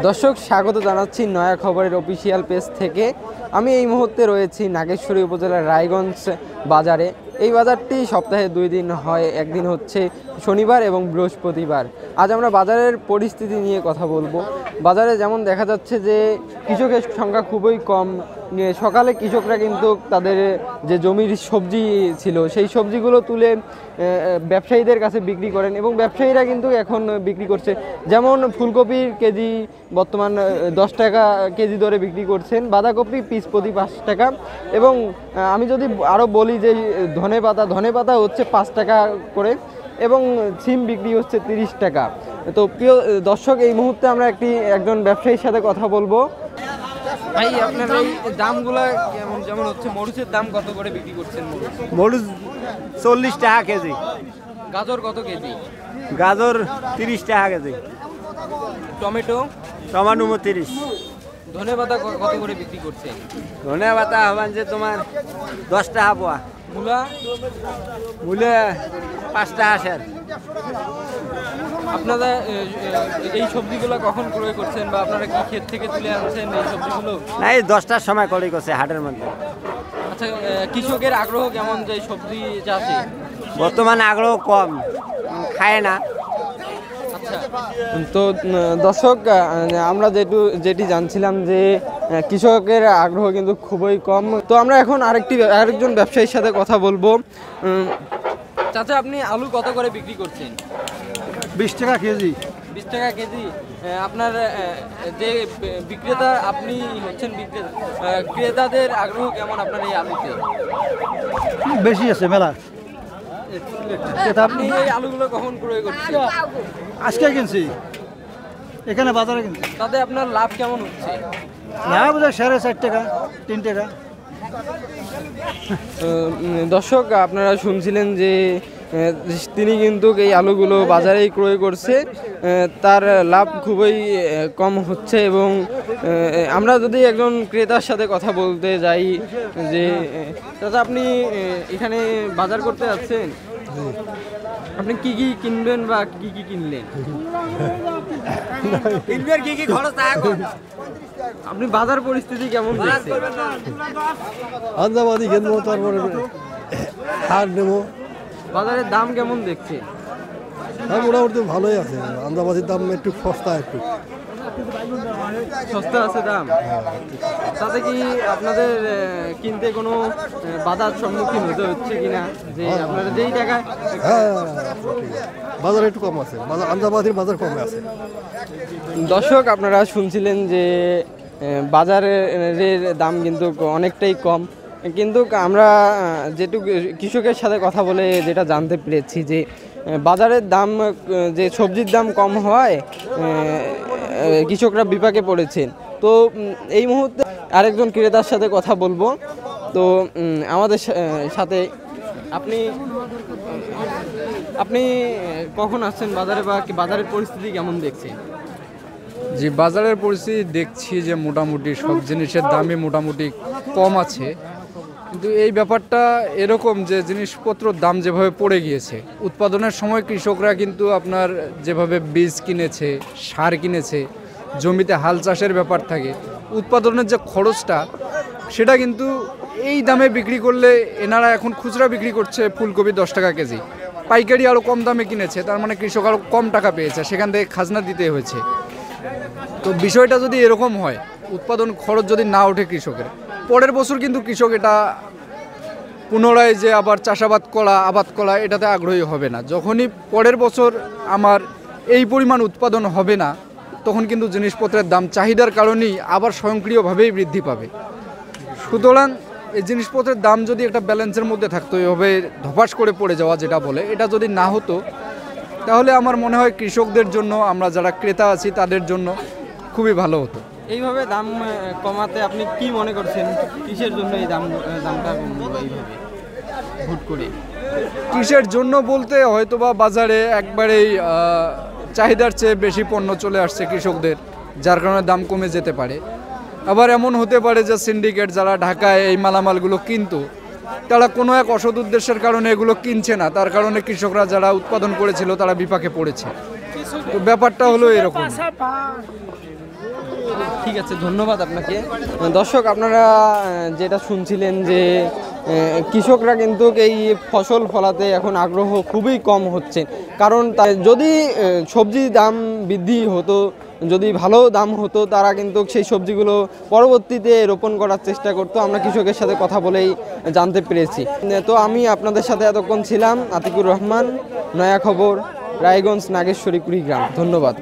দর্শক স্বাগত জানাচ্ছি নয়া খবরের অফিসিয়াল পেজ থেকে। আমি এই মুহূর্তে রয়েছি নাগেশ্বরী উপজেলার রায়গঞ্জ বাজারে। এই বাজারটি সপ্তাহে 2 দিন হয়, একদিন হচ্ছে শনিবার এবং বৃহস্পতিবার। আজ আমরা বাজারের পরিস্থিতি নিয়ে কথা বলবো। বাজারে যেমন দেখা যাচ্ছে যে কৃষকের সংখ্যা খুবই কম। সকালে কৃষকরা কিন্তু তাদের যে জমির সবজি ছিল সেই সবজিগুলো তুলে ব্যবসায়ীদের কাছে বিক্রি করেন এবং ব্যবসায়ীরা কিন্তু এখন বিক্রি করছে। যেমন ফুলকপির কেজি বর্তমান 10 টাকা কেজি দরে বিক্রি করছেন, বাঁধাকপি পিস প্রতি 5 টাকা। এবং আমি যদি আরও বলি যে ধনেপাতা হচ্ছে 5 টাকা করে এবং সিম বিক্রি হচ্ছে 30 টাকা। তো প্রিয় দর্শক, এই মুহূর্তে আমরা একজন ব্যবসায়ীর সাথে কথা বলবো। ভাই, আপনার এই দামগুলো কেমন? যেমন হচ্ছে মরিচের দাম কত করে বিক্রি করছেন? মরিচ 40 টাকা কেজি। গাজর কত কেজি? গাজর 30 টাকা কেজি। টমেটো? টমাটো 30। ধনেপাতা কত করে বিক্রি করছেন? ধনে পাতা হবেন যে তোমার 10 টাকা পোয়া। মূলা? মূলে 5 টাকা সের। আপনারা এই সবজিগুলো কখন ক্রয় করছেন বা আপনারা কি ক্ষেত থেকে তুলে আনছেন এই সবজিগুলো? না, এই 10টার সময় করে করছে হাটের মধ্যে। আচ্ছা, কৃষকের আগ্রহ কেমন যে সবজি চাষে? বর্তমানে আগ্রহ কম, খায় না। আচ্ছা, তো দর্শক, আমরা যেটি জানছিলাম যে কৃষকের আগ্রহ কিন্তু খুবই কম। তো আমরা এখন আরেকজন ব্যবসায়ীর সাথে কথা বলবো। চাচা, আপনি আলু কত করে বিক্রি করছেন? 20 টাকা কেজি। 20 টাকা কেজি। আপনার যে বিক্রেতা, আপনি হচ্ছেন বিক্রেতা, ক্রেতাদের আগ্রহ কেমন আপনার এই আলুতে? বেশি আছে মেলা। আপনি এই আলুগুলো কখন ক্রয় করছেন? আজকে কিনছি, এখানে বাজারে কিনছি। তাতে আপনার লাভ কেমন হচ্ছে? না বোঝা 4.5 টাকা 3 টাকা। দর্শক, আপনারা শুনছিলেন যে তিনি কিন্তু এই আলুগুলো বাজারেই ক্রয় করছে, তার লাভ খুবই কম হচ্ছে। এবং আমরা যদি একজন ক্রেতার সাথে কথা বলতে যাই যে দাদা, আপনি এখানে বাজার করতে যাচ্ছেন, আপনি কি কি কিনবেন বা কি কি কিনলেন? আপনি বাজার পরিস্থিতি কেমন দেখছেন? আন্দাবাদি কিনবো, তারপরে হাট নেবো। বাজারের দাম কেমন দেখছেন? মোটামুটি ভালোই আছে। আন্দাবাদির দাম একটু সস্তা, একটু সস্তা আছে দাম। তাতে কি আপনাদের কিনতে কোনো বাধার সম্মুখীন হতে হচ্ছে কিনা? যে আপনারা যেই টাকায়, হ্যাঁ বাজার একটু কম আছে, আন্দাবাদির বাজার কমে আছে। দর্শক, আপনারা শুনছিলেন যে বাজারের দাম কিন্তু অনেকটাই কম। কিন্তু আমরা যেটুকু কৃষকের সাথে কথা বলে যেটা জানতে পেরেছি যে বাজারের দাম, যে সবজির দাম কম হওয়ায় কৃষকরা বিপাকে পড়েছেন। তো এই মুহূর্তে আরেকজন ক্রেতার সাথে কথা বলবো। তো আমাদের সাথে আপনি কখন আসছেন বাজারে, বা বাজারের পরিস্থিতি কেমন দেখছেন? যে বাজারের পরিস্থিতি দেখছি যে মোটামুটি সব জিনিসের দামই মোটামুটি কম আছে, কিন্তু এই ব্যাপারটা এরকম যে জিনিসপত্রের দাম যেভাবে পড়ে গিয়েছে, উৎপাদনের সময় কৃষকরা কিন্তু আপনার যেভাবে বীজ কিনেছে, সার কিনেছে, জমিতে হাল চাষের ব্যাপার থাকে, উৎপাদনের যে খরচটা সেটা কিন্তু এই দামে বিক্রি করলে, এনারা এখন খুচরা বিক্রি করছে ফুলকপি 10 টাকা কেজি, পাইকারি আরও কম দামে কিনেছে, তার মানে কৃষক আরও কম টাকা পেয়েছে, সেখান থেকে খাজনা দিতে হয়েছে। তো বিষয়টা যদি এরকম হয়, উৎপাদন খরচ যদি না ওঠে কৃষকের, পরের বছর কিন্তু কৃষক এটা পুনরায় যে আবার চাষাবাদ করা, আবাদ করা, এটাতে আগ্রহী হবে না। যখনই পরের বছর আমার এই পরিমাণ উৎপাদন হবে না, তখন কিন্তু জিনিসপত্রের দাম চাহিদার কারণেই আবার স্বয়ংক্রিয়ভাবেই বৃদ্ধি পাবে। সুতরাং এই জিনিসপত্রের দাম যদি একটা ব্যালেন্সের মধ্যে থাকতো, এভাবে ধপাস করে পড়ে যাওয়া যেটা বলে, এটা যদি না হতো, তাহলে আমার মনে হয় কৃষকদের জন্য, আমরা যারা ক্রেতা আছি তাদের জন্য খুবই ভালো হতো। এইভাবে দাম কমাতে আপনি কি মনে করছেন? কিসের জন্য এই দামটা কমলো এইভাবে হুট করে? কিসের জন্য বলতে, হয়তোবা বাজারে একবারেই চাহিদার চেয়ে বেশি পণ্য চলে আসছে কৃষকদের, যার কারণে দাম কমে যেতে পারে। আবার এমন হতে পারে যে সিন্ডিকেট যারা ঢাকায় এই মালামালগুলো কিনতো, তারা কোনো এক অসৎ উদ্দেশ্যের কারণে এগুলো কিনছে না, তার কারণে কৃষকরা যারা উৎপাদন করেছিল তারা বিপাকে পড়েছে। তো ব্যাপারটা হলো এরকম। ঠিক আছে, ধন্যবাদ আপনাকে। দর্শক, আপনারা যেটা শুনছিলেন যে কৃষকরা কিন্তু এই ফসল ফলাতে এখন আগ্রহ খুবই কম হচ্ছে, কারণ যদি সবজির দাম বৃদ্ধি হতো, যদি ভালো দাম হতো, তারা কিন্তু সেই সবজিগুলো পরবর্তীতে রোপণ করার চেষ্টা করতো। আমরা কৃষকের সাথে কথা বলেই জানতে পেরেছি। তো আমি আপনাদের সাথে এতক্ষণ ছিলাম আতিকুর রহমান, নয়া খবর, রায়গঞ্জ, নাগেশ্বরী, কুড়িগ্রাম। ধন্যবাদ।